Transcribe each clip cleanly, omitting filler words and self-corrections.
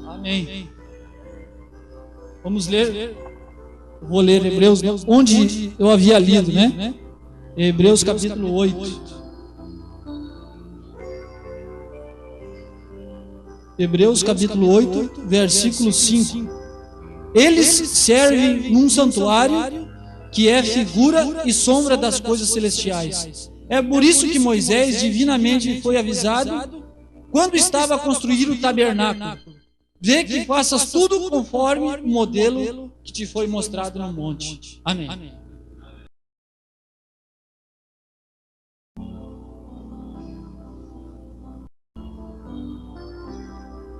Amém. Vamos ler. Vou ler Hebreus, onde eu havia lido, né? Hebreus capítulo 8. Hebreus capítulo 8, versículo 5. Eles servem num santuário que é figura e sombra das coisas celestiais. É por isso que Moisés divinamente foi avisado quando estava a construir o tabernáculo. Vê que faças tudo conforme o modelo que te foi mostrado no monte. Amém.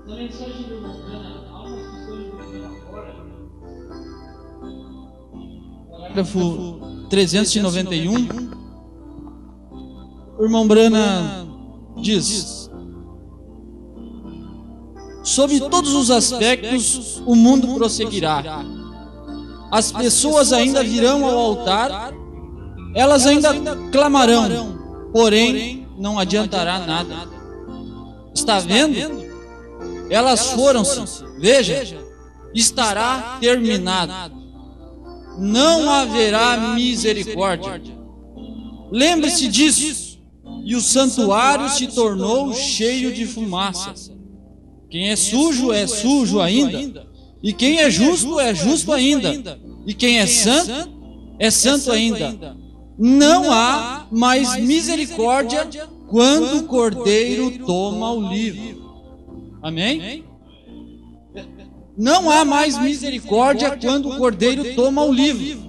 Na mensagem do Montana, há umas questões de agora. Parágrafo 391. O irmão Brana diz: sob todos os aspectos, o mundo prosseguirá. As pessoas ainda virão ao altar, elas ainda clamarão, porém não adiantará nada. Está vendo? Elas foram-se. Veja, estará terminado. Não haverá misericórdia. Lembre-se disso. E o santuário se tornou cheio de fumaça. Quem é sujo ainda. E quem é justo ainda. E quem é santo ainda. Não há mais misericórdia quando o Cordeiro toma o livro. Amém? Não há mais misericórdia quando o Cordeiro toma o livro.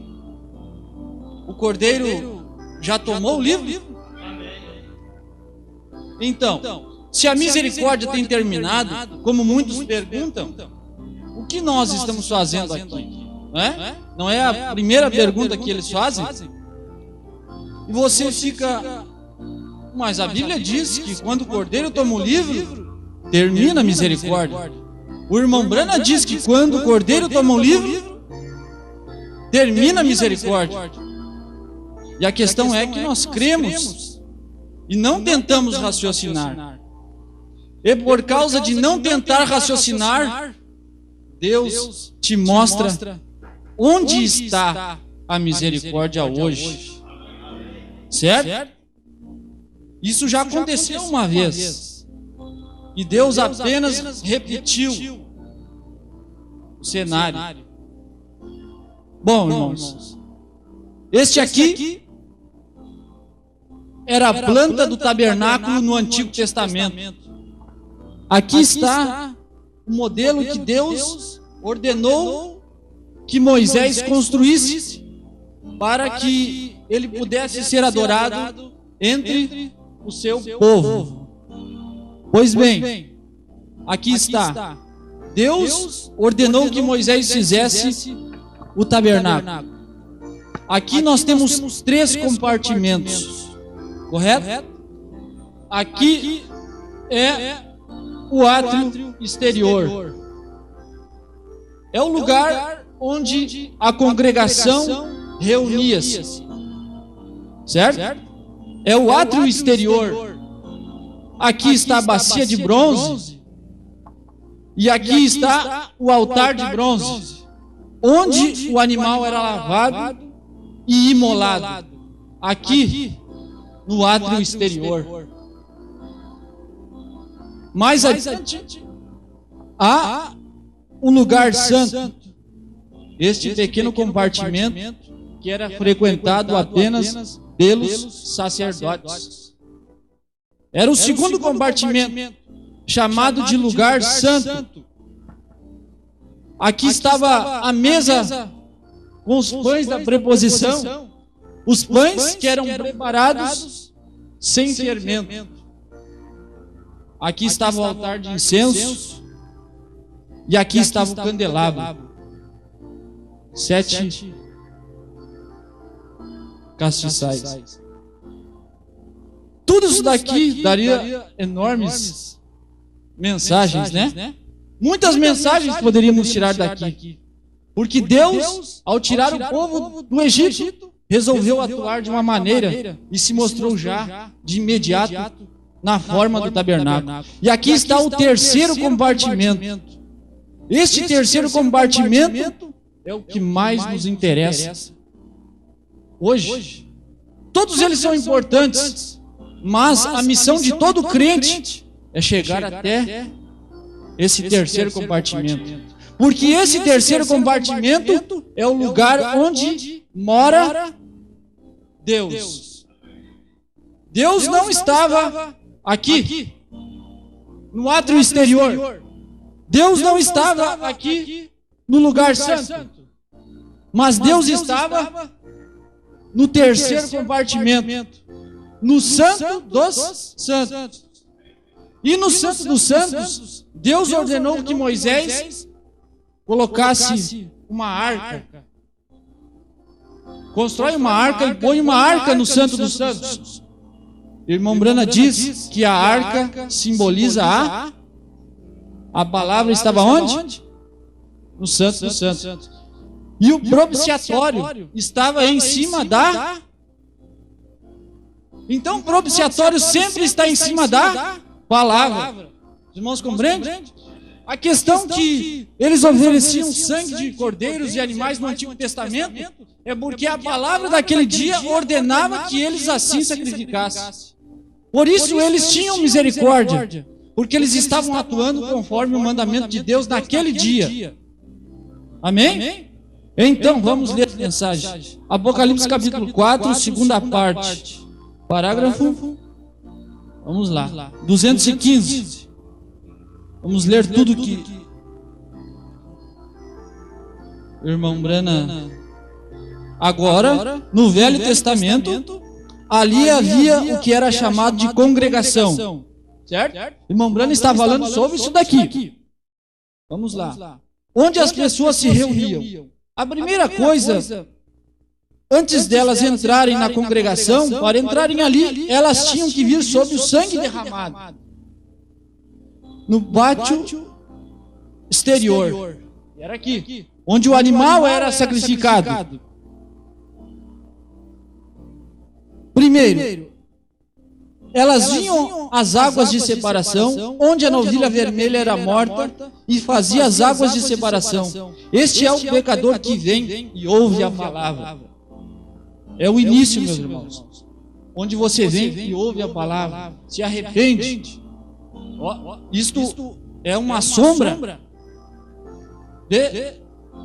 O Cordeiro já tomou o livro? Então, se a misericórdia tem terminado, como muitos perguntam, o que nós estamos fazendo aqui? Não é a primeira pergunta que eles fazem? E você fica... Mas a Bíblia diz que quando o Cordeiro toma o livro, termina a misericórdia. O irmão Brana diz que quando o Cordeiro toma o livro, termina a misericórdia. E a questão é que nós cremos e não tentamos raciocinar. E por causa de não tentar raciocinar, Deus te mostra onde está a misericórdia hoje. Certo? Isso já aconteceu uma vez. E Deus apenas repetiu o cenário. Bom, irmãos, este aqui era a planta do tabernáculo no Antigo Testamento. Aqui está o modelo que Deus ordenou que Moisés construísse para que ele pudesse ser adorado entre o seu povo. Pois bem, aqui está. Deus ordenou que Moisés fizesse o tabernáculo. Aqui nós temos 3 compartimentos, correto? Aqui é o átrio exterior. É o lugar onde a congregação reunia-se. Certo? É o átrio exterior. Aqui está a bacia de bronze. E aqui está o altar de bronze, onde o animal era lavado e imolado. Aqui, no átrio exterior. Mais adiante, há um lugar santo. Este pequeno compartimento que era frequentado apenas pelos sacerdotes. Era o segundo compartimento, chamado de lugar santo. Aqui estava a mesa com os pães da preposição, os pães que eram preparados sem fermento. Aqui estava o altar de incenso e aqui estava o candelabro. 7 castiçais. Tudo isso daqui daria enormes mensagens, né? Muitas mensagens poderíamos tirar daqui. Porque Deus, ao tirar o povo do Egito, resolveu atuar de uma maneira e se mostrou já de imediato na forma do tabernáculo. E aqui está o terceiro compartimento, Este terceiro compartimento é o que mais nos interessa hoje. Todos eles são importantes, mas a missão de todo crente é chegar até esse terceiro compartimento. Porque esse terceiro compartimento é o lugar onde mora Deus. Deus não estava aqui, no átrio exterior. Deus não estava aqui no lugar santo. Mas Deus estava no terceiro compartimento, no Santo dos Santos. E no Santo dos Santos, Deus ordenou que Moisés colocasse uma arca. Constrói uma arca e põe uma arca no Santo dos Santos. Irmão Brana diz que a arca simboliza a palavra estava onde? No Santo dos Santos. E o propiciatório estava em cima da... Então o propiciatório sempre está em cima da palavra. Os irmãos compreendem? A questão que eles ofereciam sangue de cordeiros e animais no Antigo Testamento é porque a palavra daquele dia ordenava que eles assim sacrificassem. Por isso eles tinham misericórdia, porque eles estavam atuando conforme o mandamento de Deus naquele dia. Amém? Então vamos ler a mensagem. Apocalipse capítulo 4, segunda parte. Parágrafo, vamos lá, 215. Vamos ler tudo que irmão Brana. Agora, no Velho Testamento, ali havia o que era chamado de congregação. Certo? Irmão Brana está falando sobre isso daqui. Vamos lá. Onde as pessoas se reuniam. A primeira coisa, antes delas entrarem na congregação, para entrarem ali, elas tinham que vir sob o sangue derramado. No pátio exterior. Era aqui. Onde o animal era sacrificado. Primeiro, elas vinham às águas de separação, onde a novilha vermelha era morta, e fazia as águas de separação. Este é o pecador que vem e ouve a palavra. É o início, meus irmãos. Onde você vem e ouve a palavra, se arrepende. Isto é uma sombra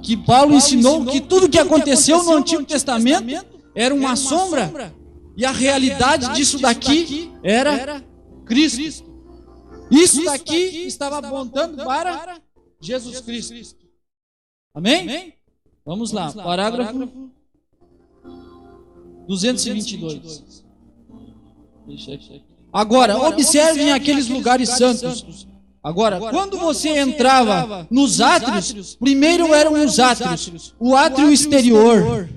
que Paulo ensinou que tudo que aconteceu no Antigo Testamento era uma sombra. E a realidade disso daqui era Cristo. Isso daqui estava apontando para Jesus Cristo. Amém? Vamos lá, parágrafo 222. Agora, observem aqueles lugares santos. Agora, quando você entrava nos átrios, primeiro eram os átrios, o átrio exterior.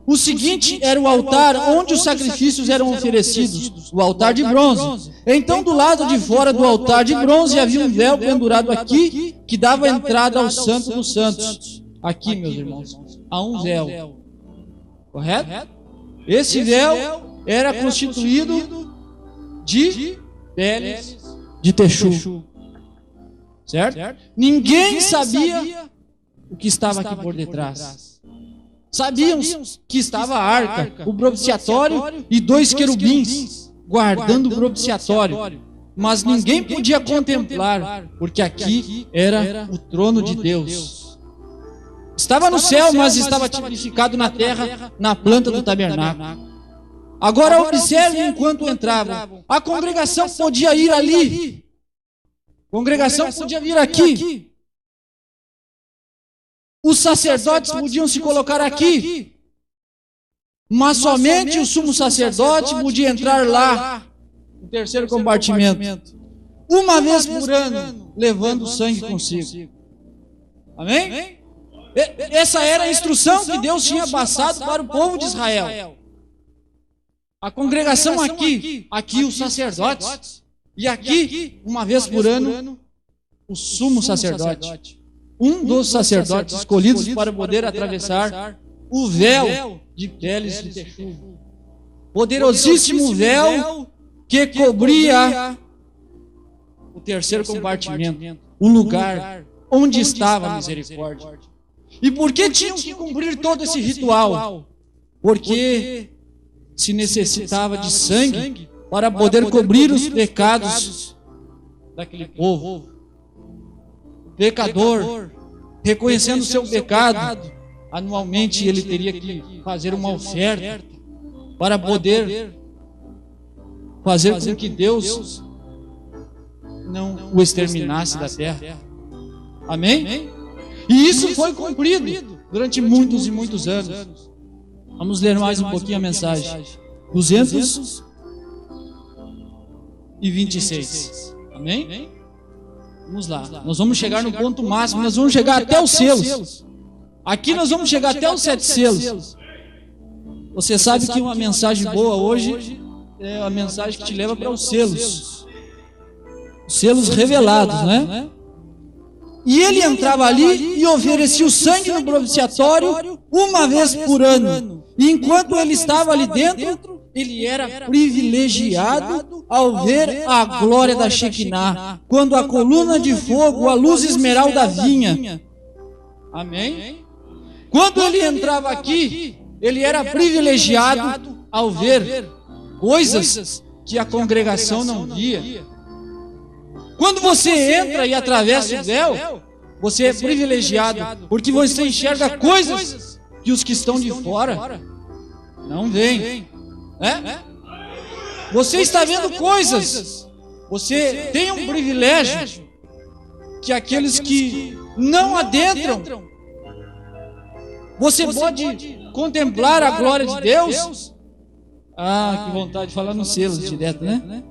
O seguinte era o altar onde os sacrifícios eram oferecidos, o altar de bronze. Então, do lado de fora do altar de bronze havia um véu pendurado aqui, que dava entrada ao Santo dos Santos. Aqui, meus irmãos, há um véu. Correto? Esse véu era constituído de peles de texu. Certo? Ninguém sabia o que estava aqui por detrás. Sabiam que estava a arca, o propiciatório e 2 querubins guardando o propiciatório. Mas ninguém podia contemplar, porque aqui era o trono de Deus. Estava no céu, mas estava tipificado na terra, na planta do tabernáculo. Agora observem enquanto entravam. A congregação podia ir ali. A congregação podia vir aqui. Os sacerdotes podiam se colocar aqui. Mas somente o sumo sacerdote podia entrar lá, no terceiro compartimento, uma vez por ano, levando o sangue consigo. Amém? Essa era a instrução que Deus tinha passado para o povo de Israel. A congregação aqui os sacerdotes, e aqui, uma vez por ano, o sumo sacerdote. Um dos sacerdotes escolhidos para poder atravessar o véu de peles de texu. Poderosíssimo véu que cobria o terceiro compartimento, o lugar onde estava a misericórdia. E por que tinham que cumprir todo esse ritual? Porque se necessitava de sangue para poder cobrir os pecados daquele povo. O pecador, reconhecendo o seu pecado, anualmente ele teria que fazer uma oferta para poder fazer com que Deus não o exterminasse da terra. Amém? E isso foi cumprido durante muitos e muitos anos. Vamos ler mais um pouquinho a mensagem. 226. Amém? Vamos lá. Nós vamos chegar no ponto máximo. Nós vamos chegar até os selos. Aqui nós vamos chegar até os 7 selos. Você sabe que uma mensagem boa hoje é a mensagem que te leva para os selos. Os selos revelados, né? E ele entrava ali e oferecia o sangue no propiciatório uma vez por ano. E enquanto ele estava ali dentro, ele era privilegiado ao ver a glória da Shekinah, quando a coluna de fogo, a luz esmeralda vinha. Amém? Quando ele entrava aqui, ele era privilegiado ao ver coisas que a congregação não via. Quando você entra e atravessa o véu, você é privilegiado, porque você enxerga coisas que os que estão de fora não veem. Você está vendo coisas, você tem um privilégio que aqueles que não adentram, você pode contemplar a glória de Deus. Ah, que vontade de falar no selo direto, né?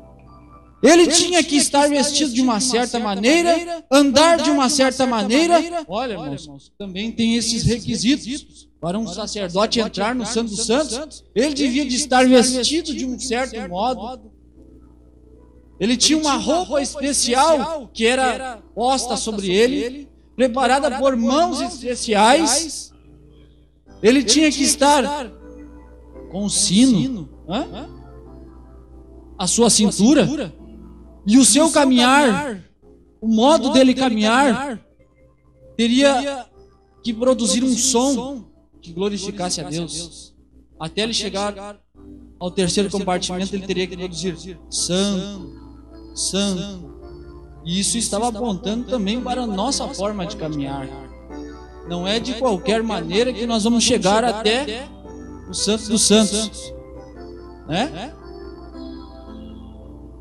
Ele tinha que estar vestido de uma certa maneira, andar de uma certa maneira. Olha, irmãos, também tem esses requisitos para um sacerdote entrar no Santo dos Santos. Ele devia de estar vestido de um certo modo. Ele tinha uma roupa especial que era posta sobre ele, preparada por mãos especiais. Ele tinha que estar com o sino, a sua cintura. E o seu caminhar, o modo dele caminhar, teria que produzir um som que glorificasse a Deus. Até ele chegar ao terceiro compartimento, ele teria que produzir santo, santo. E isso estava apontando também para a nossa forma de caminhar. Não é de qualquer maneira que nós vamos chegar até o Santo dos Santos, né?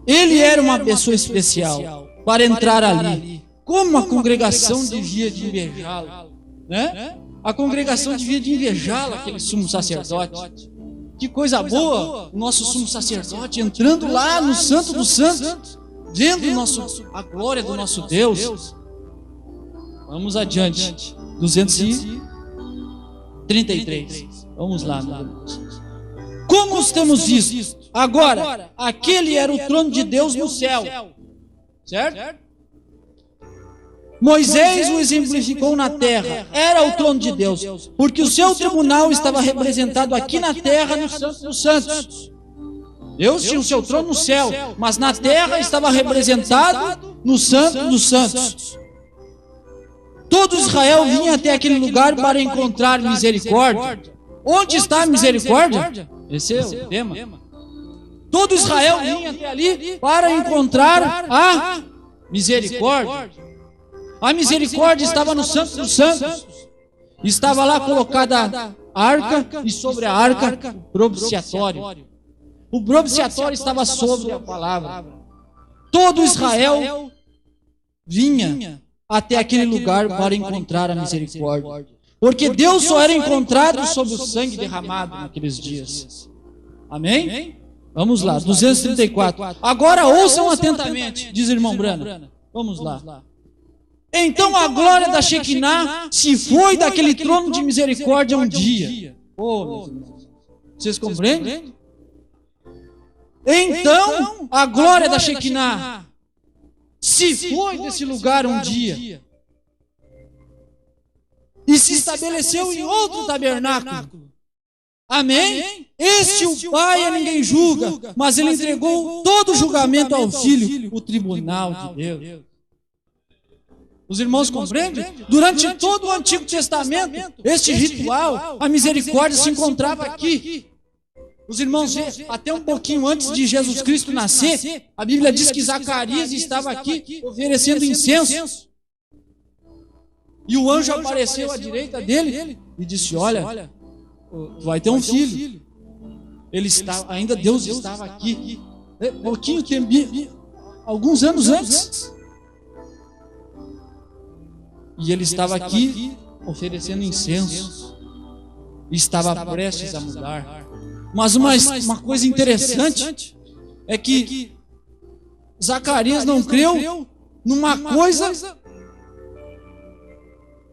Ele era uma pessoa especial para entrar ali. Como a congregação devia de invejá-lo, né? A congregação devia de invejá-lo, aquele sumo sacerdote. Que coisa boa, o nosso sumo sacerdote entrando lá no Santo dos Santos, vendo a glória do nosso Deus. Vamos adiante. 233. Vamos lá. Como temos visto, agora, aquele era o trono de Deus no céu, certo? Moisés o exemplificou na terra, era o trono de Deus, porque o seu tribunal estava representado aqui na terra, no Santo dos Santos. Deus tinha o seu trono no céu, mas na terra estava representado no Santo dos Santos. Todo Israel vinha até aquele lugar para encontrar misericórdia. Onde está a misericórdia? Esse é o tema. Todo Israel vinha até ali para encontrar a misericórdia. A misericórdia estava no Santo dos Santos. Estava lá colocada a arca e sobre a arca o propiciatório. O propiciatório estava sobre a palavra. Todo Israel vinha até aquele lugar para encontrar a misericórdia. Porque Deus só era encontrado sob o sangue derramado naqueles dias. Amém? Vamos lá, 234. Agora ouçam atentamente, diz o irmão Brana. Vamos lá. Então a glória da Shekinah se foi daquele trono de misericórdia um dia. Oh, meus irmãos. Vocês compreendem? Então a glória da Shekinah se foi desse lugar um dia e se estabeleceu em outro tabernáculo. Amém? Este o Pai a ninguém julga, mas ele entregou todo o julgamento ao Filho, o tribunal de Deus. Os irmãos compreendem? Durante todo o Antigo Testamento, este ritual, a misericórdia se encontrava aqui. Os irmãos, até um pouquinho antes de Jesus Cristo nascer, a Bíblia diz que Zacarias estava aqui oferecendo incenso. E o anjo apareceu à direita dele e disse: olha, vai ter um filho. Ele estava, ainda Deus estava aqui. Pouquinho tempo, alguns anos antes. E ele estava aqui oferecendo incenso. E estava prestes a mudar. Mas uma coisa interessante é que Zacarias não creu numa coisa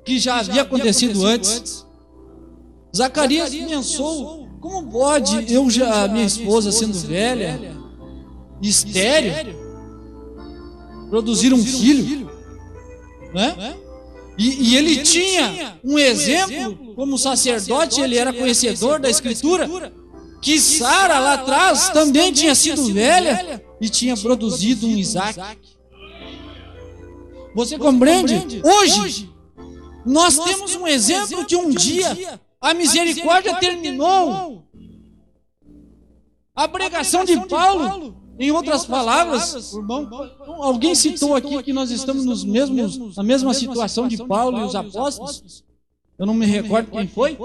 que já havia acontecido antes. Zacarias pensou: como pode minha esposa sendo velha, estéril, produzir um filho? Né? E ele tinha um exemplo, como sacerdote, ele era conhecedor da Escritura, que Sara lá atrás também tinha sido velha e tinha produzido um Isaac. Você compreende? Hoje, nós temos um exemplo que um dia a misericórdia terminou. A pregação de Paulo, em outras palavras, irmão, alguém citou aqui que nós estamos na mesma situação de Paulo e os apóstolos. Eu não me recordo quem foi.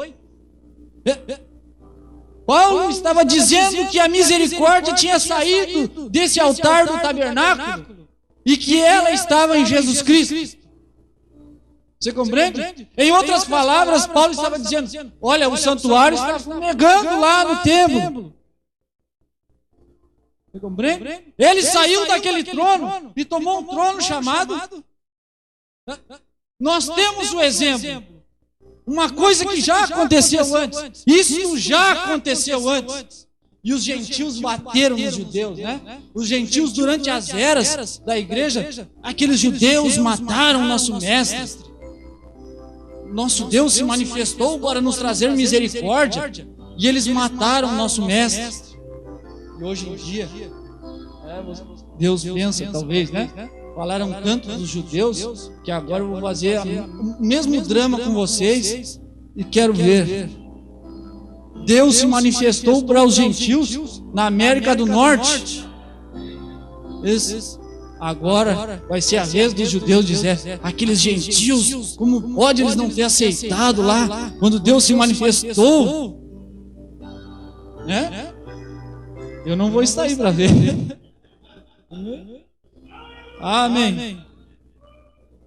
Paulo estava dizendo que a misericórdia tinha saído desse altar do tabernáculo e que ela estava em Jesus Cristo. Você compreende? Em outras palavras, Paulo estava dizendo: olha, o santuário está fumegando lá no templo. Você compreende? Ele saiu daquele trono e tomou um trono chamado. Nós temos o exemplo. Uma coisa que já aconteceu antes. Isso já aconteceu antes. E os gentios bateram nos judeus, né? Os gentios, durante as eras da igreja, aqueles judeus mataram nosso mestre. Nosso Deus se manifestou para nos trazer misericórdia. E eles mataram nosso mestre. E hoje em dia, Deus pensa, talvez, né? Falaram tanto dos judeus que agora eu vou fazer o mesmo drama com vocês e quero ver. Deus se manifestou para os gentios na América do Norte. Agora vai ser a vez dos judeus dizer: aqueles gentios, como pode eles não ter aceitado lá quando Deus se manifestou? Né? Eu não vou estar aí para ver. Amém.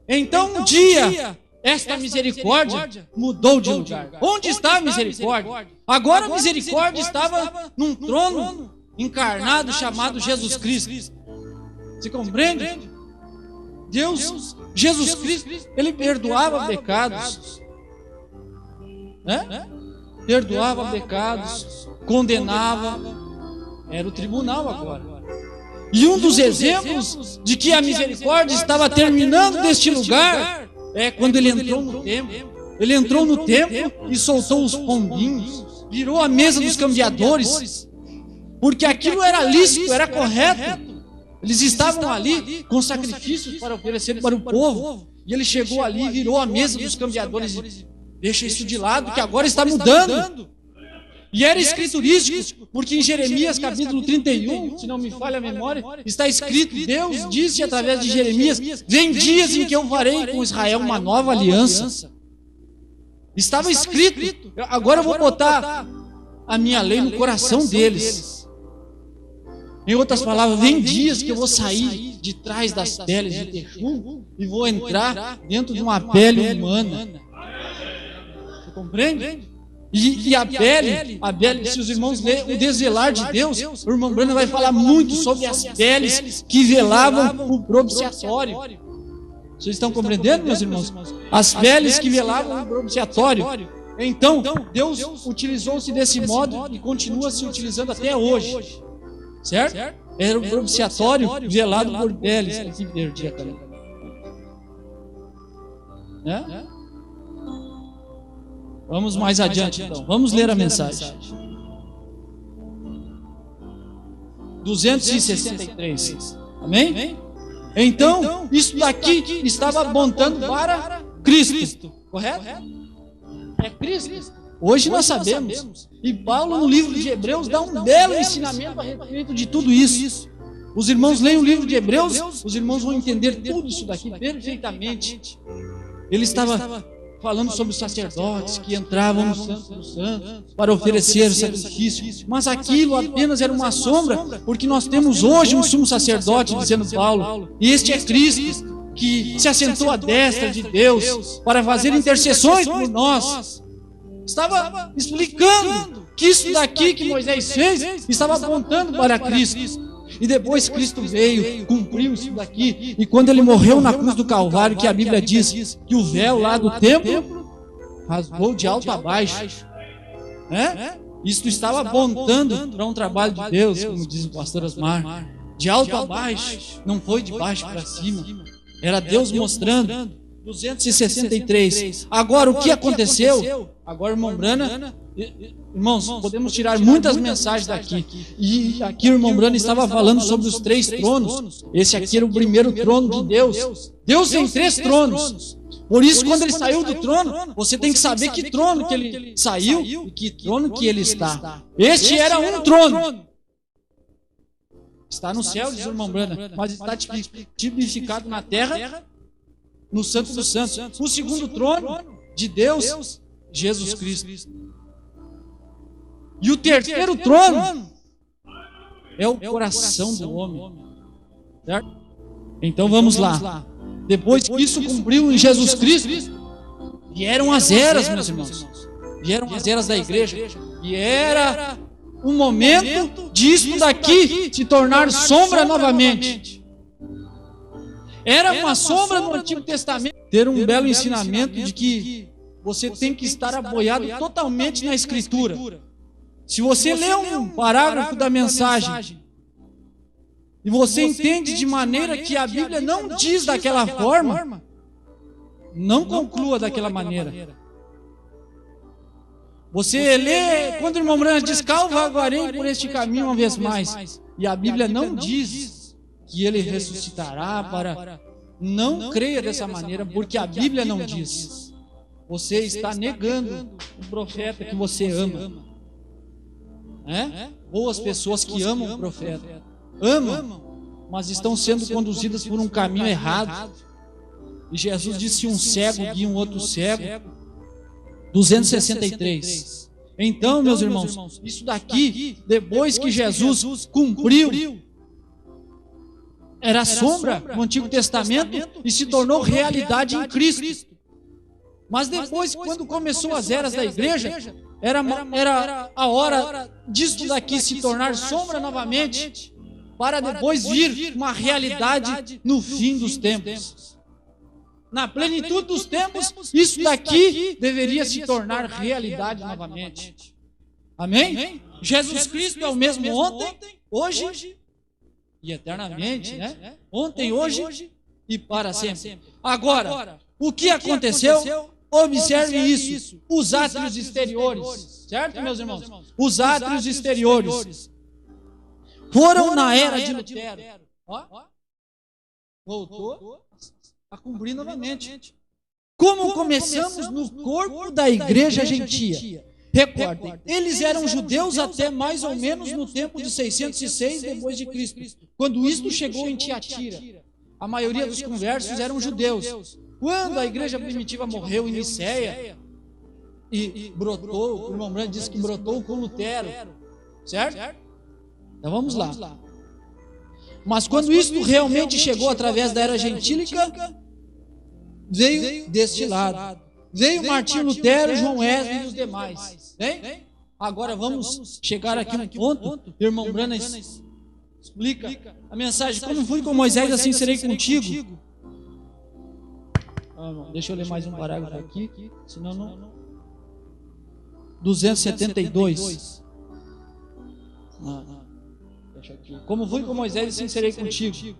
Então um dia esta misericórdia mudou de lugar. Onde está a misericórdia? Agora a misericórdia estava num trono encarnado chamado Jesus Cristo. Você compreende? Jesus Cristo, ele perdoava pecados, né? Perdoava pecados, condenava. Era o tribunal agora. E um dos exemplos de que a misericórdia estava terminando deste lugar é quando ele entrou no templo. Ele entrou no templo e soltou os pombinhos, virou a mesa dos cambiadores, porque aquilo era lícito, era correto. Eles estavam ali com sacrifícios para oferecer para o povo. E ele chegou ali e virou a mesa dos cambiadores e deixa isso de lado, que agora está mudando. E era escriturístico, porque em Jeremias capítulo 31, se não me falha a memória, está escrito: Deus disse através de Jeremias: vem dias em que eu farei com Israel uma nova aliança. Estava escrito. Agora eu vou botar a minha lei no coração deles. Em outras palavras, vem dias que eu vou sair de trás das peles de texugo e vou entrar dentro de uma pele humana. Você compreende? E a pele, se os irmãos lerem o desvelar de Deus, o irmão Brandon vai falar muito sobre as peles que velavam o propiciatório. Vocês estão compreendendo, meus irmãos? As peles que velavam o propiciatório. Então, Deus utilizou-se desse modo e continua se utilizando até hoje. Certo? Era o propiciatório velado por peles. Que perdi a caneta. Né? Vamos mais adiante então. Vamos ler a mensagem. 263. Amém? Então, isso daqui estava apontando para Cristo. Correto? É Cristo. Hoje nós sabemos. E Paulo, no livro de Hebreus, dá um belo ensinamento a respeito de tudo isso. Os irmãos leem o livro de Hebreus, os irmãos vão entender tudo isso daqui perfeitamente. Ele estava falando sobre os sacerdotes que entravam no Santo dos Santos para oferecer sacrifício. Mas aquilo apenas era uma sombra, porque nós temos hoje um sumo sacerdote, dizendo Paulo, e este é Cristo, que se assentou à destra de Deus para fazer intercessões por nós. Estava explicando que isso daqui que Moisés fez estava apontando para Cristo. E depois Cristo veio, cumpriu isso daqui. E quando ele morreu na cruz do Calvário, que a Bíblia diz que o véu lá do templo rasgou de alto a baixo. Isto estava apontando para um trabalho de Deus, como diz o pastor Osmar. De alto a baixo, não foi de baixo para cima. Era Deus mostrando. 263. Agora o que aconteceu? Agora, irmão Brana, irmãos, podemos tirar muitas mensagens daqui. E aqui o irmão Brana estava falando sobre os 3 tronos. Esse aqui era o primeiro trono de Deus. Deus tem 3 tronos. Por isso, quando ele saiu do trono, você tem que saber que trono que ele saiu e que trono que ele está. Este era um trono. Está no céu, diz o irmão Brana, mas está tipificado na terra, no Santo dos Santos. O segundo trono de Deus, Jesus Cristo. E o terceiro trono é o coração do homem. Certo? Então vamos lá. Depois que isso cumpriu em Jesus Cristo, vieram as eras, meus irmãos. Vieram as eras da igreja. E era um momento disso daqui se tornar sombra novamente. Era uma sombra no Antigo Testamento. Ter um belo ensinamento de que você tem que estar apoiado totalmente na Escritura. Se você lê um parágrafo da mensagem e você entende de maneira que a Bíblia não diz daquela forma, não conclua daquela maneira. Você lê, quando o irmão Brana diz, cavalgarei por este caminho uma vez mais, e a Bíblia não diz que ele ressuscitará para... Não creia dessa maneira, porque a Bíblia não diz. Você está negando o profeta que você ama. Ou as pessoas que amam o profeta. Amam, mas estão sendo conduzidas por um caminho errado. E Jesus disse: um cego guia um outro cego. 263. Então, meus irmãos, isso daqui, depois que Jesus cumpriu, era sombra no Antigo Testamento e se tornou realidade em Cristo. Mas depois, quando começou as eras da igreja, era a hora disso daqui se tornar sombra novamente, para depois vir uma realidade no fim dos tempos. Na plenitude dos tempos, isso daqui deveria se tornar realidade novamente. Amém? Jesus Cristo é o mesmo ontem, hoje e eternamente, né? Ontem, hoje e para sempre. Agora, o que aconteceu? Observe isso. Os átrios exteriores, certo, meus irmãos? Os átrios exteriores foram na era de Lutero. Voltou a cumprir novamente. Como começamos no corpo da igreja gentia. Recordem, eles eram judeus até mais ou menos no tempo de 606 depois de Cristo. Quando isto chegou em Tiatira, a maioria dos conversos eram judeus. Quando a igreja primitiva morreu em Niceia e brotou, o irmão Brando disse que brotou com Lutero, certo? Então vamos lá. Mas quando isto realmente chegou através da era gentílica, veio deste lado. Veio Martinho Lutero, João Wesley e os demais. Bem? Agora vamos chegar aqui um ponto. O irmão Brana explica a mensagem. Como fui com Moisés, assim serei contigo. Deixa eu ler mais um parágrafo aqui, senão não. 272. Deixa aqui. Como fui com Moisés, assim serei contigo.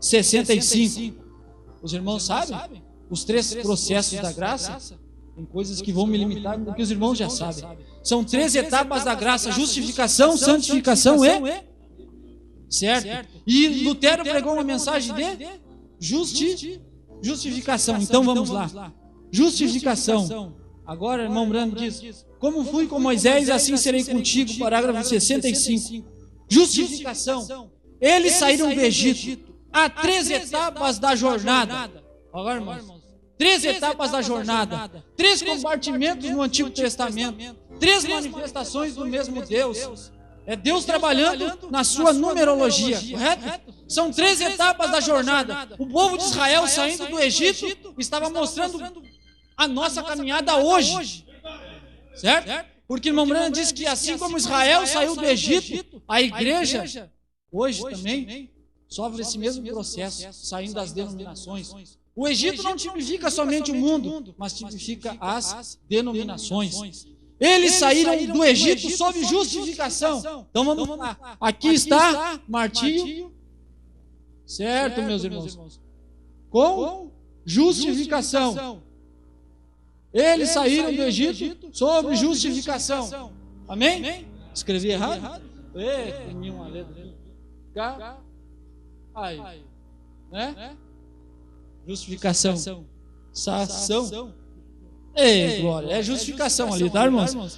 65. Os irmãos sabem? Os 3 processos da graça, tem coisas que vão me limitar, porque os irmãos já sabem. São 3 etapas da graça: justificação, santificação e... Certo? E Lutero pregou uma mensagem de Justificação. Então vamos lá. Justificação. Agora, irmão Brando diz: como fui com Moisés, assim serei contigo. Parágrafo 65. Justificação. Eles saíram do Egito. Há 3 etapas da jornada. Agora, irmãos, 3 etapas da jornada. 3 compartimentos no Antigo Testamento. 3 manifestações do mesmo Deus. É Deus trabalhando na sua numerologia, correto? São 3 etapas da jornada. O povo de Israel saindo do Egito estava mostrando a nossa caminhada hoje, certo? Porque o irmão Branham diz que assim como Israel saiu do Egito, a igreja hoje também sofre esse mesmo processo, saindo das denominações. O Egito não tipifica somente o mundo, mas tipifica as denominações. Eles saíram do Egito sob justificação. Então vamos lá. Aqui está martírio, certo, meus irmãos? Com justificação. Eles saíram do Egito sob justificação. Amém? Escrevi errado? Tem uma letra. Aí. Né? Justificação. Sação. Ei, glória. É justificação ali, tá, irmãos?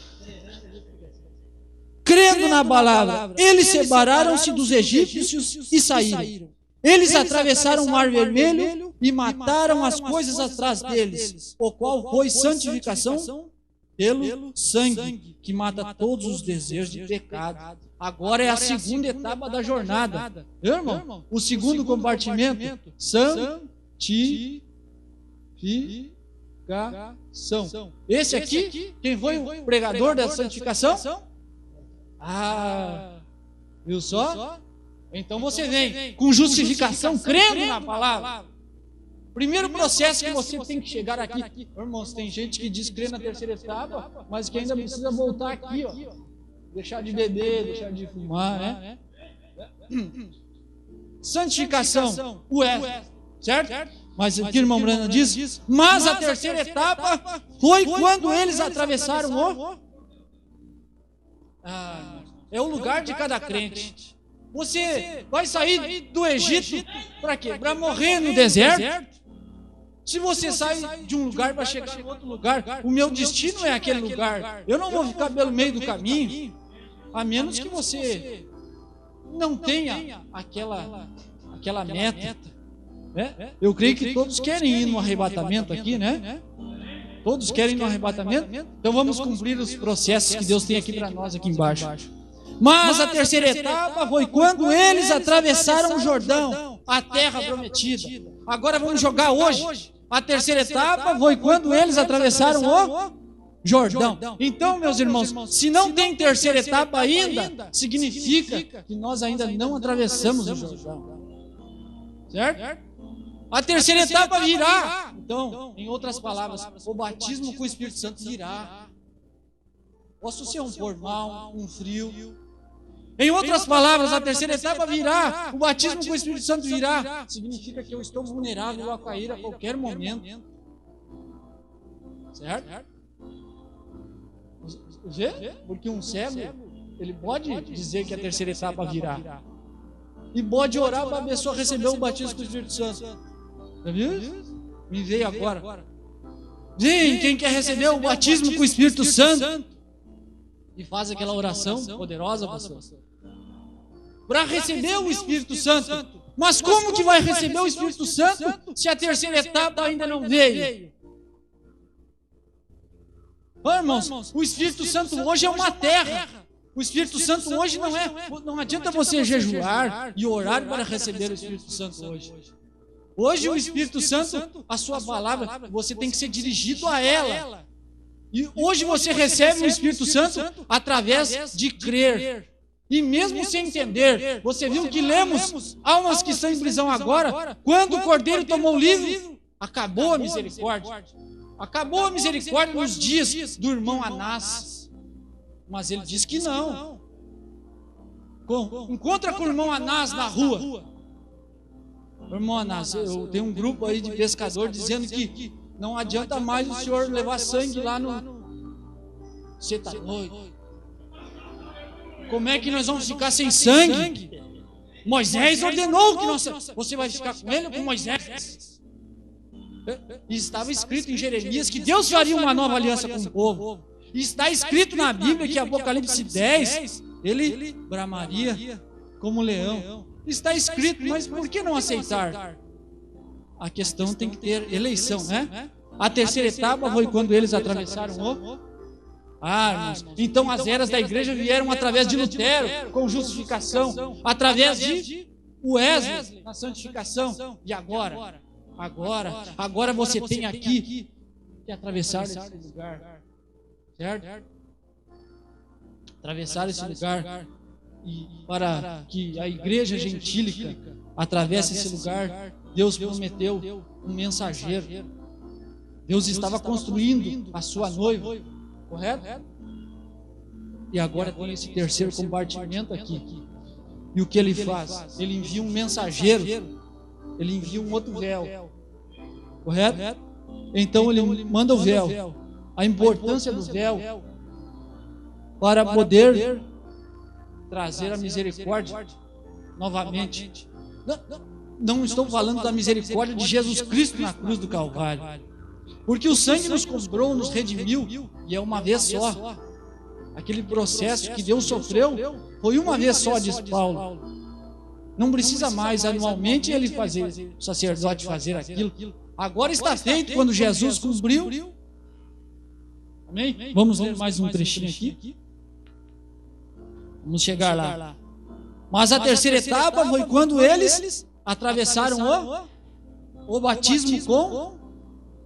Crendo na palavra, eles separaram-se dos egípcios e saíram. Eles atravessaram o Mar Vermelho e mataram as coisas atrás deles, o qual foi santificação pelo sangue, que mata todos os desejos de pecado. Agora é a segunda etapa da jornada. Irmão, o segundo compartimento, santificação. Esse aqui, quem foi o pregador da santificação? Viu só? Então você vem com justificação, crendo na palavra. Primeiro processo que você tem que chegar aqui. Irmãos, tem gente que diz crer na terceira etapa, mas que ainda precisa voltar aqui, ó. Deixar de beber, deixar de fumar, né? Santificação, certo? Mas o que o irmão Brana diz? Mas a terceira etapa foi quando eles atravessaram o... é o lugar de cada crente. Você vai sair do Egito para quê? Para morrer no deserto? Se você sai de um lugar para chegar em outro lugar, o meu destino é aquele lugar. Eu não vou ficar pelo meio do caminho, a menos que você não tenha aquela meta. Eu creio que todos querem ir no arrebatamento aqui, né? Todos querem ir no arrebatamento? Então vamos cumprir os processos que Deus tem aqui para nós aqui embaixo. Mas a terceira etapa foi quando eles atravessaram o Jordão, a terra prometida. Agora vamos jogar hoje. A terceira etapa foi quando eles atravessaram o Jordão. Então, meus irmãos, se não tem terceira etapa ainda, significa que nós ainda não atravessamos o Jordão. Certo? A terceira etapa virá. Então, em outras palavras, o batismo com o Espírito Santo virá. Posso ser um formal, um frio. Em outras palavras, a terceira etapa virá. O batismo com o Espírito Santo virá. Significa que eu estou vulnerável a cair a qualquer momento. Certo? Vê? Porque um cego, ele pode dizer que a terceira etapa virá. E pode orar para a pessoa receber o batismo com o Espírito Santo. Já viu? Me veio agora. Vem, quem quer receber o batismo com o Espírito Santo? E faz aquela oração poderosa, pastor. Para receber o Espírito Santo. Mas como que vai receber o Espírito Santo se a terceira etapa ainda não veio? Irmãos, o Espírito Santo hoje é uma terra. O Espírito Santo hoje não adianta você jejuar e orar para receber o Espírito Santo hoje. Hoje o Espírito Santo, a sua palavra, você tem que ser dirigido a ela. E hoje você recebe o Espírito Santo através de crer. E mesmo sem entender, você viu que lemos almas que estão em prisão agora, quando o Cordeiro tomou o livro, acabou a misericórdia. Acabou a misericórdia nos dias do irmão Anás. Mas ele diz que não. Encontra com o irmão Anás na rua. Irmão Anás, eu tenho um grupo aí de pescadores dizendo que não adianta mais o senhor levar sangue lá no... Você está doido? Como é que nós vamos ficar sem sangue? Moisés ordenou que você vai ficar com ele ou com Moisés? E estava escrito em Jeremias que Deus faria uma nova aliança com o povo. E está escrito na Bíblia que em Apocalipse 10, ele bramaria como leão. Está escrito, mas por que não aceitar? A questão tem que ter eleição, né? A terceira etapa foi quando eles atravessaram o... irmãos, então as eras da igreja vieram através de Lutero, com justificação, através de Wesley, na santificação. E agora você tem aqui que atravessar esse lugar, certo? Atravessar esse lugar e para que a igreja gentílica atravesse esse lugar, Deus prometeu um mensageiro. Deus estava construindo a sua noiva, correto? E agora tem esse terceiro compartimento aqui. E o que ele faz? Ele envia um mensageiro, ele envia um outro véu, correto? Então ele manda o véu. A importância do véu para poder trazer a misericórdia novamente. Não estou falando da misericórdia de Jesus Cristo na cruz do Calvário, porque o sangue nos comprou, nos redimiu, e é uma vez só. Aquele processo que Deus sofreu foi uma vez só, diz Paulo. Não precisa mais anualmente ele fazer, o sacerdote fazer aquilo. Agora está feito quando Jesus cumpriu. Amém? Vamos ler mais um trechinho aqui. Vamos chegar lá. Mas a terceira etapa foi quando eles atravessaram o batismo com...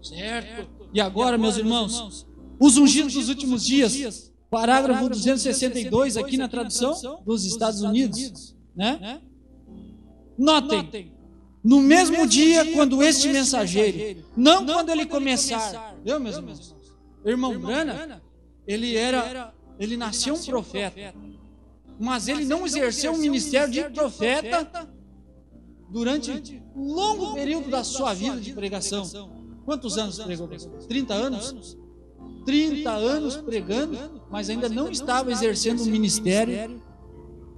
Certo. E agora, meus irmãos, os ungidos dos últimos dias, parágrafo 262 aqui na tradução dos Estados Unidos, né? Notem, no mesmo dia quando este mensageiro, não quando ele começar, viu, meus irmãos? Irmão Branham, ele nasceu um profeta, mas ele não exerceu o ministério de profeta durante um longo período da sua vida de pregação. Quantos anos pregou? 30 anos? 30 anos pregando, mas ainda não estava exercendo o ministério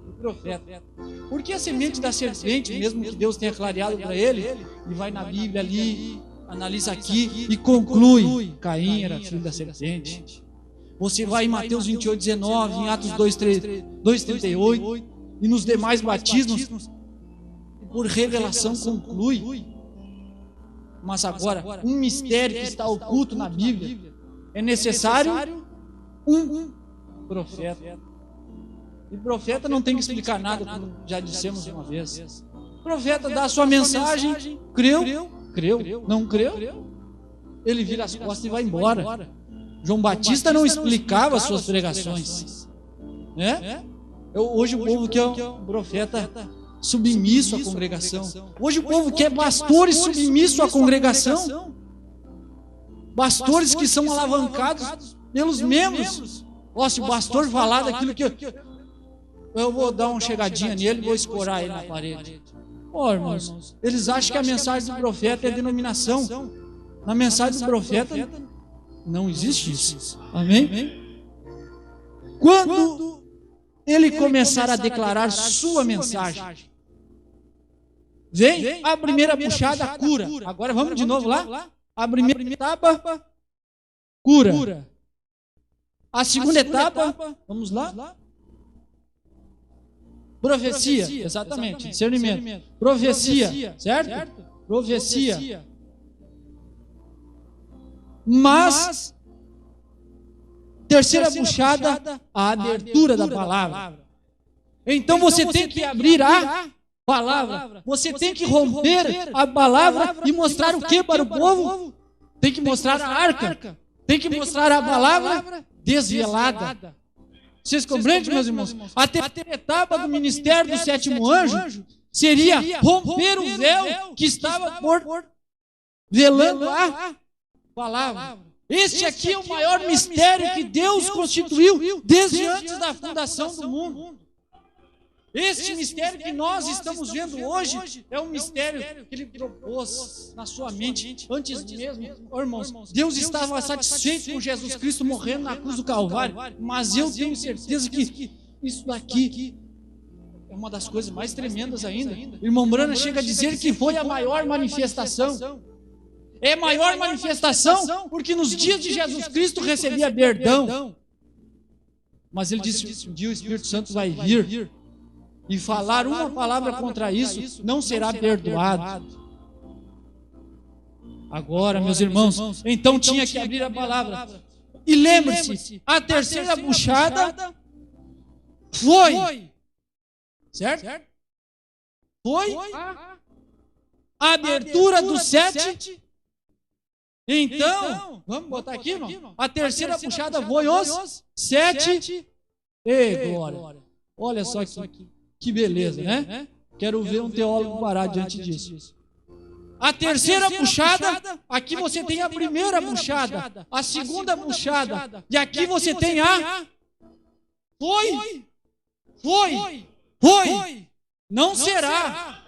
de profeta. Porque a semente da serpente, mesmo que Deus tenha clareado para ele, ele vai na Bíblia ali, analisa aqui e conclui: Caim era filho da serpente. Você vai em Mateus 28, 19, em Atos 2, 38, e nos demais batismos, por revelação conclui. Mas agora, um mistério que está oculto na Bíblia, é necessário um profeta. E profeta não tem que explicar nada, como já dissemos uma vez. O profeta dá a sua mensagem, creu, não creu, ele vira as costas e vai embora. João Batista não explicava as suas pregações, né? Hoje o povo quer um profeta submisso à congregação. Hoje o povo quer pastores submissos à congregação. Pastores que são alavancados pelos membros. Se o pastor falar daquilo que eu vou dar uma chegadinha nele, vou escorar ele na parede. Irmãos, eles acham que a mensagem do profeta é denominação. Na mensagem do profeta não existe isso. Amém? Quando ele começar a declarar sua mensagem, vem a primeira puxada, cura. Agora vamos de novo lá. A primeira etapa, cura. A segunda etapa, vamos lá. Profecia, exatamente, discernimento. Profecia, certo? Profecia. Mas, terceira puxada, a abertura da palavra. Então você tem que abrir a palavra. Você tem que romper a palavra e mostrar o que para o povo? Tem que mostrar a arca. Tem que mostrar a palavra desvelada. Vocês compreendem, meus irmãos? A terceira etapa do ministério do sétimo anjo seria romper o véu que estava por velando a palavra. Este aqui é o maior mistério que Deus constituiu desde antes da fundação do mundo. Este mistério que nós estamos vendo hoje é um mistério que Ele propôs na sua mente antes mesmo. Irmãos, Deus estava satisfeito com Jesus Cristo morrendo na cruz do Calvário, mas eu tenho certeza que isso daqui uma das coisas mais tremendas ainda. Irmão Branham chega a dizer que foi a maior manifestação. É a maior manifestação porque nos dias de Jesus Cristo recebia perdão. Mas ele disse, um dia o Espírito Santo vai vir e falar uma palavra contra isso, não será perdoado. Agora, meus irmãos, então tinha que abrir a palavra. E lembre-se, a terceira buchada foi, certo? Foi a abertura do 7. Então, vamos botar aqui, irmão? A terceira puxada foi os 7. Ei, glória! Olha só que beleza, né? Quero ver um teólogo parar diante disso. A terceira puxada, aqui você tem a primeira puxada, a segunda puxada, e aqui você tem a foi, não será.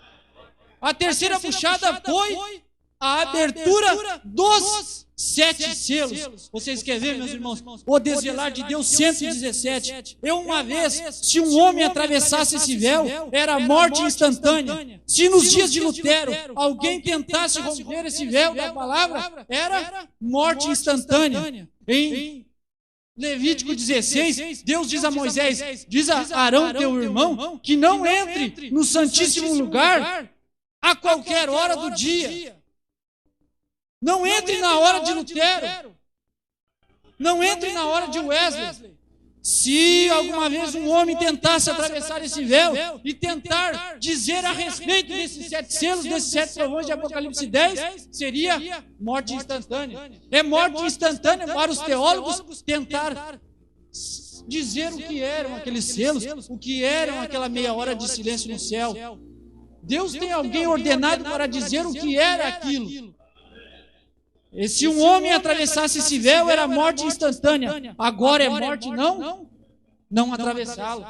A terceira puxada foi a abertura dos 7 selos. Vocês querem ver, meus irmãos? O desvelar de Deus 117. Uma vez, se um homem atravessasse esse véu, era morte instantânea. Se nos dias de Lutero alguém tentasse romper esse véu da palavra, era morte instantânea. Em Levítico 16, Deus diz a Moisés, diz a Arão, teu irmão, que não entre no Santíssimo Lugar a qualquer hora do dia. Não entre na hora de Lutero. Não entre na hora de Wesley. Se alguma vez um homem tentasse atravessar esse véu e tentar dizer a respeito desses 7 selos, desses 7 trovões de Apocalipse 10, seria morte instantânea. É morte instantânea para os teólogos tentar dizer o que eram aqueles selos, o que eram aquela meia hora de silêncio no céu. Deus tem alguém ordenado para dizer o que era aquilo. E se um homem atravessasse esse véu, era morte instantânea. Agora é morte não atravessá-lo.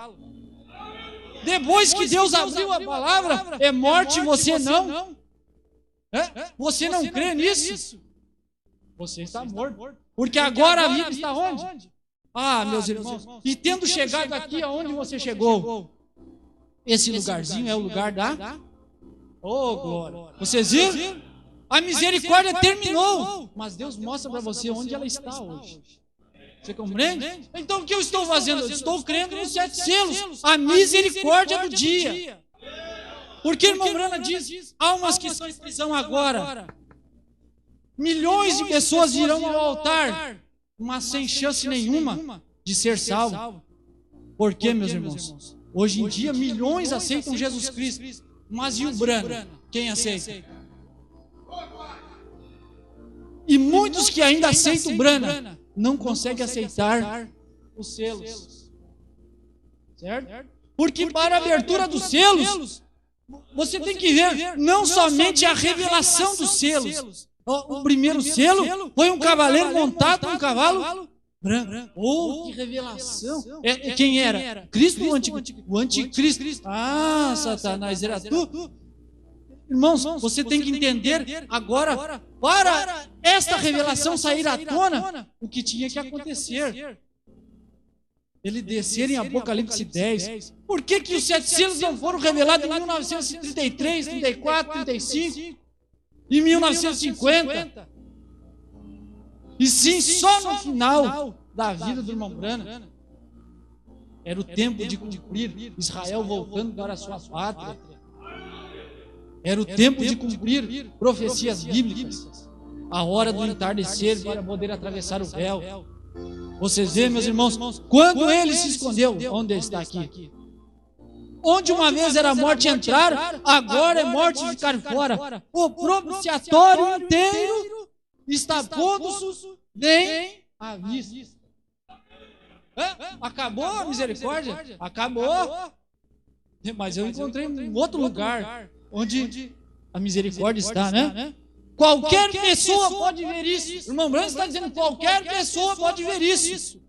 Depois que Deus abriu a palavra, é morte você não. Você não crê nisso? Você está morto. Porque agora a vida está onde? Meus irmãos, e tendo chegado aqui aonde você chegou, esse lugarzinho é o lugar da... Oh, glória! Vocês viram? A misericórdia terminou, mas Deus mostra para você onde ela está hoje. Você compreende? Então o que eu estou fazendo? Eu estou crendo nos 7 selos, a misericórdia do dia. Porque irmão Branham diz, almas que estão em prisão agora, milhões de pessoas irão ao altar, mas sem chance nenhuma de ser salvo. Por quê, meus irmãos? Hoje em dia milhões aceitam Jesus Cristo, mas e o Branham? Quem aceita? E muitos que ainda aceitam o Branham não conseguem aceitar os selos. Certo? Porque para a abertura dos selos, você tem que ver não somente a revelação dos selos. O primeiro selo foi um cavaleiro montado num cavalo branco. Oh, que revelação! Quem era? Cristo ou o anticristo? Satanás, era tu? Irmãos, você tem que entender agora, para esta revelação sair à tona, o que tinha que acontecer. Ele descer em Apocalipse 10. Por que os 7 selos não foram revelados em 1933, 34, 35, em 1950? E sim, só no final da vida do irmão Branham. Era o tempo de cumprir, Israel voltando para a sua pátria. Era o tempo de cumprir profecias bíblicas. A hora do entardecer para poder atravessar o véu. Vocês veem, meus irmãos, quando ele se escondeu, onde ele está aqui? Onde uma vez era morte entrar, agora é morte ficar fora. O propiciatório inteiro está pondo bem à vista. Acabou a misericórdia? Acabou. Mas eu encontrei um outro lugar onde a misericórdia está, né? Qualquer pessoa pode ver isso. O irmão Branham está dizendo, qualquer pessoa pode ver isso.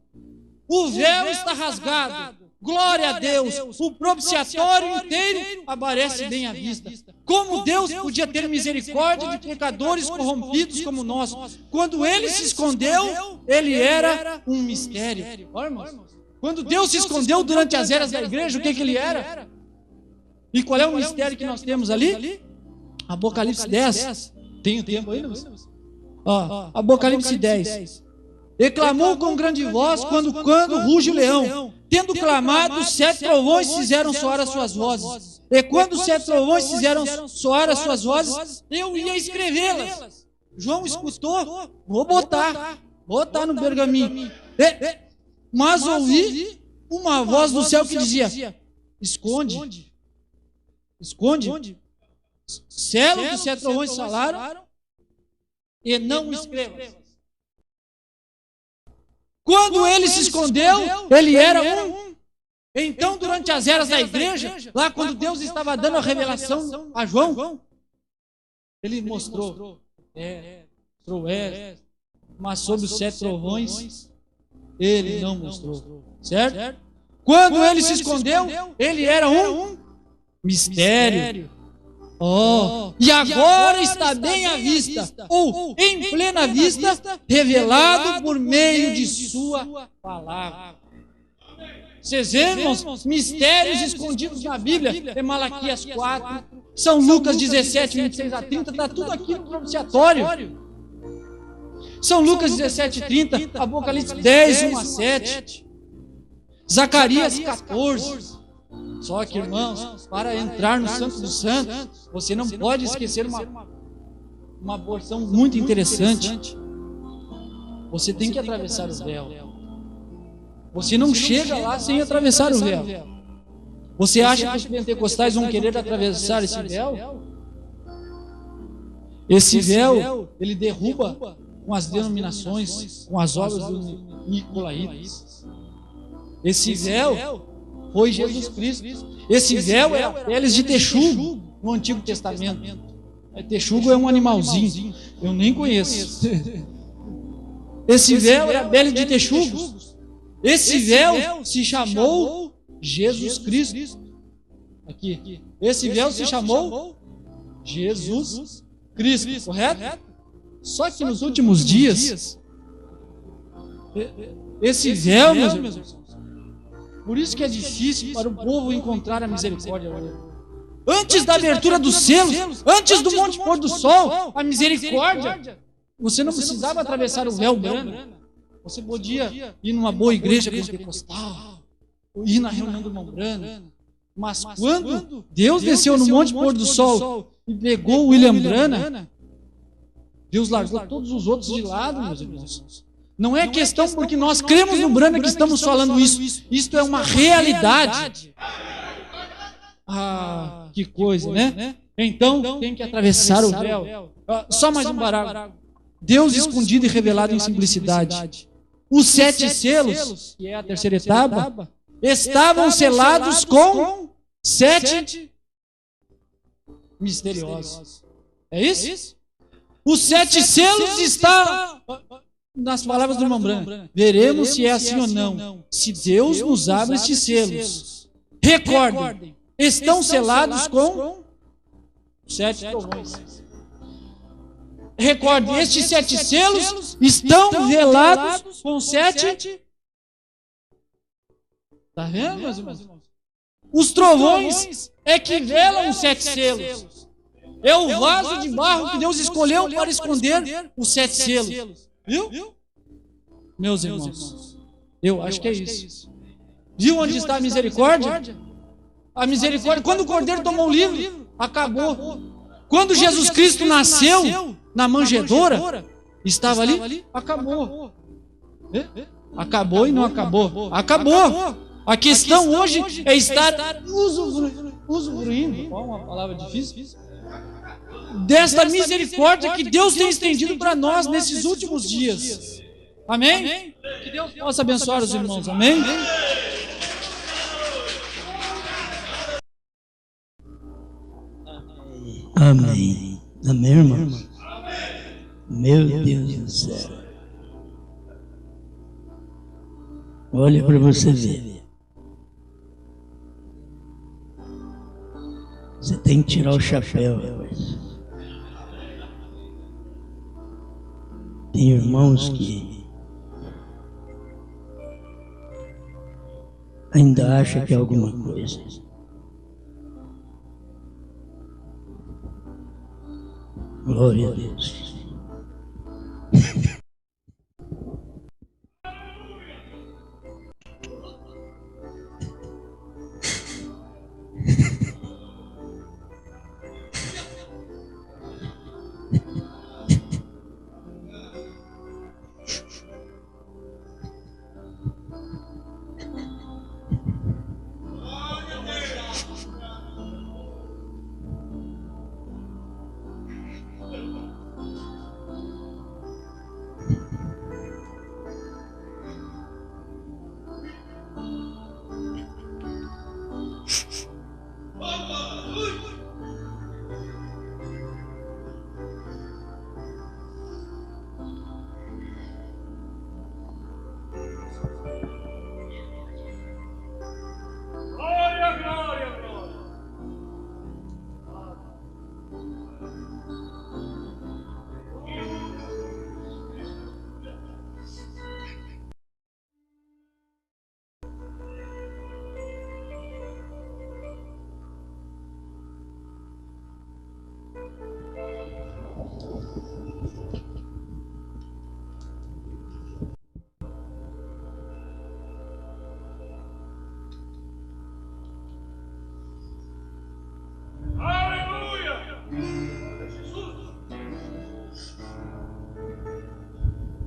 O véu está rasgado. Glória a Deus. O propiciatório inteiro aparece bem à vista. Como Deus podia ter misericórdia de pecadores corrompidos como nós? Quando ele se escondeu, ele era um mistério. Olha, irmãos, quando Deus se escondeu durante as eras da igreja, o que ele era? E qual é o mistério que nós temos ali? Apocalipse 10. Tem o tempo aí, não? Ó, Apocalipse 10. E clamou com grande voz quando ruge o leão. Tendo clamado, 7 trovões fizeram soar as suas vozes. E quando os 7 trovões fizeram soar as suas vozes, eu ia escrevê-las. João escutou, vou botar no pergaminho. Mas ouvi uma voz do céu que dizia: esconde. Selo que os 7 trovões falaram e não escreva. Quando ele se escondeu, ele era um. Então, durante as eras da igreja, lá quando Deus estava dando a revelação a João, ele mostrou mas sobre os 7 trovões, ele não mostrou. Certo? Quando ele se escondeu, ele era um mistério. E agora está bem à vista, ou em plena vista, revelado por meio de sua palavra. Vocês veem, irmãos, mistérios escondidos na Bíblia, é Malaquias 4, São Lucas 17, 26 a 30, está tudo aqui no propiciatório. São Lucas 17, 30, Apocalipse 10, 1 a 7, Zacarias 14. Só que, irmãos, para entrar no Santo dos Santos, você não pode esquecer uma porção muito interessante. Você tem que atravessar o véu. Você não chega lá sem atravessar o véu. Você acha que os pentecostais vão querer atravessar esse véu? Esse véu, ele derruba com as denominações, com as obras dos nicolaítas. Esse véu foi Jesus Cristo. Esse véu é a peles de texugo no Antigo Testamento. Texugo é um animalzinho, eu nem conheço. Esse véu é a pele de texugo. Esse véu se chamou Jesus Cristo. Aqui. Esse véu se chamou Jesus Cristo, correto? Só que nos últimos dias, esse véu, meus irmãos, por isso que é difícil para o povo encontrar a misericórdia. Antes da abertura dos selos, antes do monte pôr do sol, a misericórdia, você não precisava atravessar o véu branco. Você podia ir numa boa igreja pentecostal, ir na reunião do irmão Branham. Mas quando Deus desceu no monte pôr do sol e pegou o William Branham, Deus largou todos os outros de lado, meus irmãos. Não é questão porque nós cremos no Branham que estamos falando isso. Isto é uma realidade. Que coisa, né? Então, tem que atravessar o véu. Só mais um parágrafo. Deus escondido e revelado em simplicidade. Os 7 selos, que é a terceira etapa, estavam selados com 7 misteriosos. É isso? Os 7 selos estão... Nas palavras do irmão Branham, veremos se é assim ou não. Se Deus nos abre estes selos. Recordem, estão selados com 7 trovões. Recordem, estes 7 selos estão velados com 7. Está vendo, meus irmãos? Os trovões é que velam os 7 selos. É o vaso de barro que Deus escolheu para esconder os 7 selos. Viu? Meus irmãos, eu acho que é isso. Viu onde está a misericórdia? A misericórdia, quando o Cordeiro tomou o livro, acabou. Quando Jesus Cristo nasceu na manjedoura, estava ali, acabou. Acabou e não acabou. Acabou. A questão hoje é estar usufruindo. Qual uma palavra difícil? Desta misericórdia que Deus tem estendido para nós nesses últimos dias. Amém? Que Deus possa abençoar os irmãos. Amém? Amém. Amém, irmão? Meu Deus do céu. Olha para você ver. Você tem que tirar o chapéu, rapaz. Tem irmãos que ainda acham que é alguma coisa. Glória a Deus.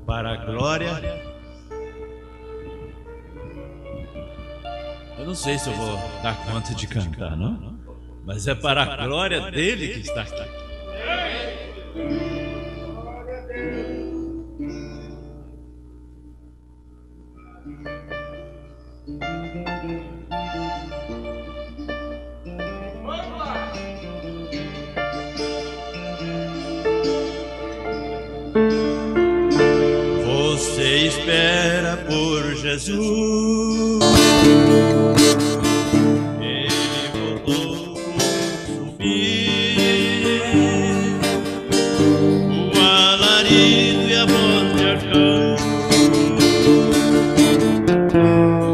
Para a glória. Eu não sei se eu vou dar conta de cantar, não? Mas é para a glória dele que está aqui. Você espera por Jesus. Ele voltou por subir. O alarido e a voz de arcanjo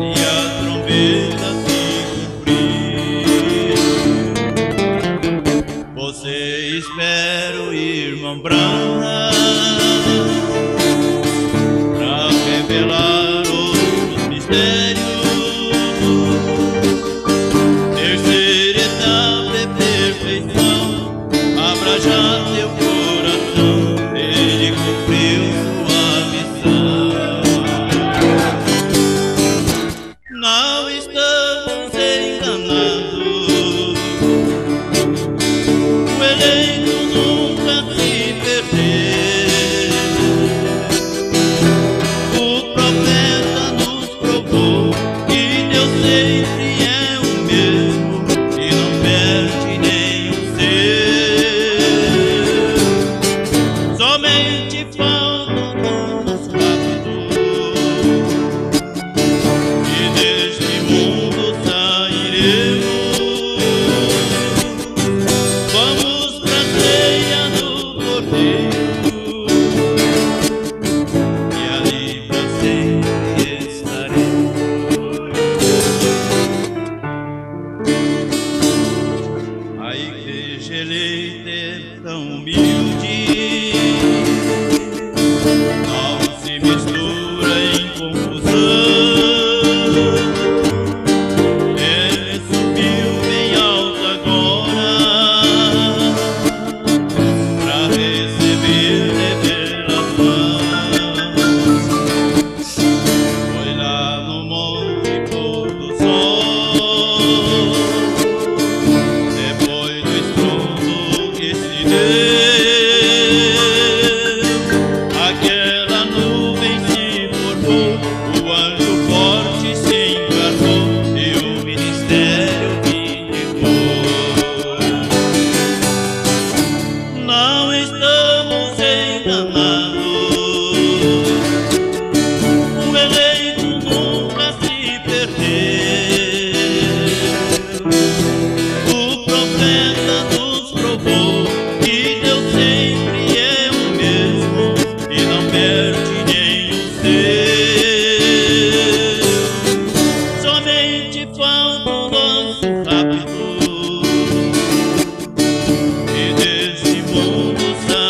e a trombeta se cumprir. Você espera o irmão Branham revelar outros mistérios. Terceira etapa é perfeição. Abra já teu coração, ele cumpriu sua missão. Não estamos enganados. O eleito nunca se perdeu. Sempre é o mesmo e não perde nem o seu. Somente falta um passo rápido e deste mundo sairemos. Vamos pra ceia do Cordeiro e ali pra sempre estaremos. A igreja eleita é tão humilde, não se mistura em confusão. Ele subiu bem alto agora pra receber revelação. Foi lá no monte pôr do sol, depois do estrondo que se deu, aquela nuvem se formou, o anjo forte se encarnou e o ministério vindicou. Não estamos enganados. O eleito nunca se perdeu. O profeta nos provou que Deus sempre é o mesmo e não perde nem o seu. Somente falta um lance rápido e desse mundo sai.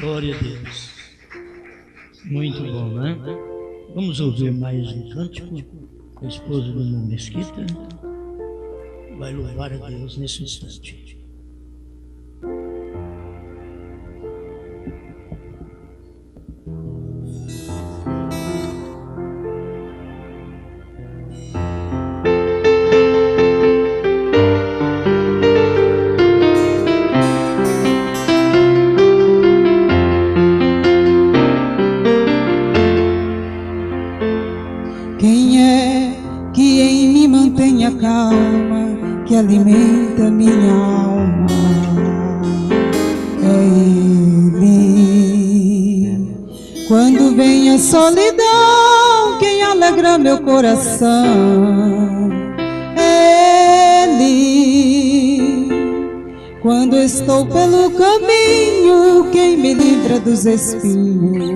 Glória a Deus. Muito bom, né? Vamos ouvir mais um cântico. A esposa do irmão Mesquita vai louvar a Deus nesse instante. Que alimenta minha alma, é Ele. Quando vem a solidão, quem alegra meu coração, é Ele. Quando estou pelo caminho, quem me livra dos espinhos,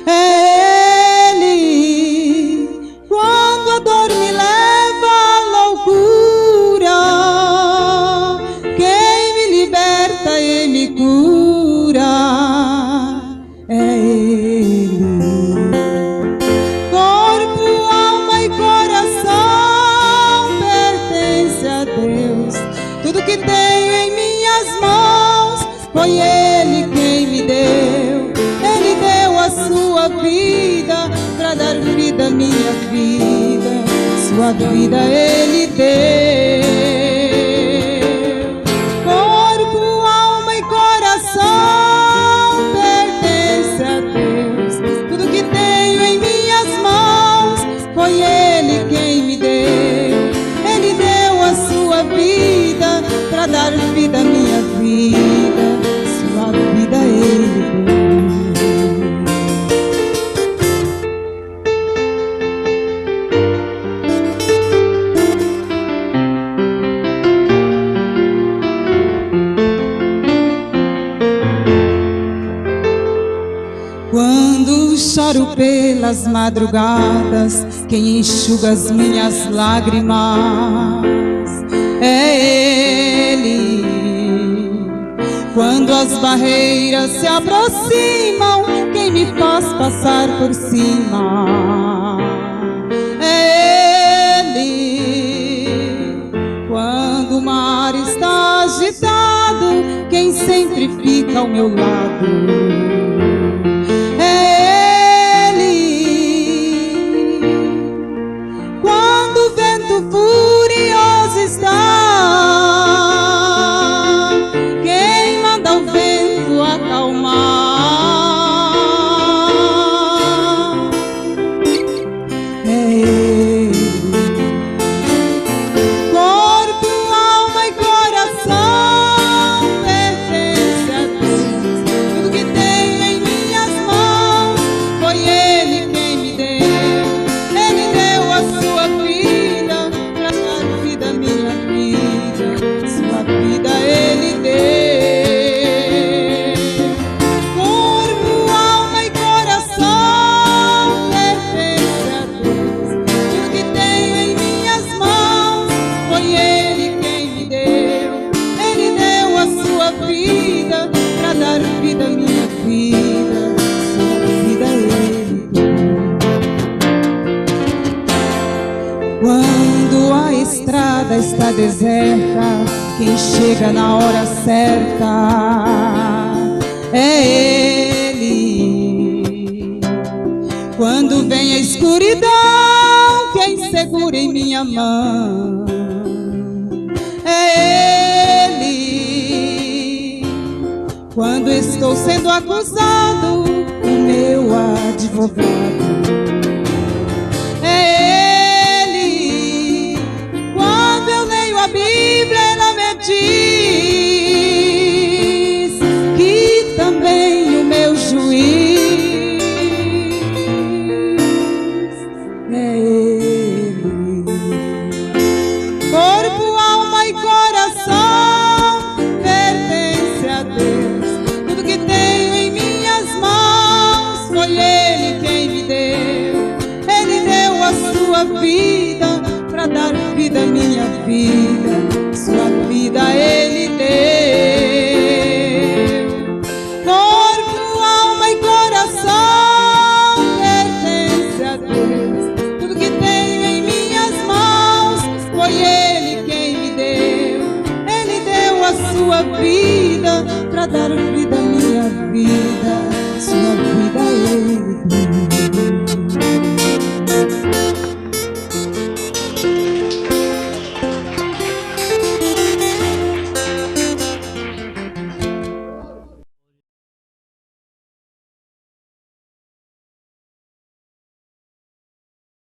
é Ele. Quando a dor me leva e me cura, é Ele. Corpo, alma e coração pertence a Deus. Tudo que tenho em minhas mãos foi Ele quem me deu. Ele deu a sua vida para dar vida à minha vida. Sua vida Ele deu. Pertence a Deus. Tudo que tenho em minhas mãos foi Ele quem me deu. Ele deu a sua vida para dar vida à minha vida. Sua vida Ele deu. Choro pelas madrugadas, quem enxuga as minhas lágrimas é Ele. Quando as barreiras se aproximam, quem me faz passar por cima é Ele. Quando o mar está agitado, quem sempre fica ao meu lado furioso está, quem manda o vento acalmar é Ele. Corpo, alma e coração pertence a Deus. Tudo que tenho em minhas mãos foi Ele quem me deu. Ele deu a sua vida, minha vida, sua vida Ele deu. Corpo, alma e coração pertence a Deus. Tudo que tenho em minhas mãos foi Ele quem me deu. Ele deu a sua vida para dar vida à minha vida. Sua vida Ele deu. Quando a estrada está deserta, quem chega na hora certa é Ele. Quando vem a escuridão, quem segura em minha mão é Ele. Quando estou sendo acusado, o meu advogado é Ele. A Bíblia ela me diz que também o meu juiz é Ele. Corpo, alma e coração pertence a Deus. Tudo que tenho em minhas mãos foi Ele quem me deu. Ele deu a sua vida para dar vida à minha vida, sua vida Ele deu. sua vida, pra dar vida à minha vida, sua vida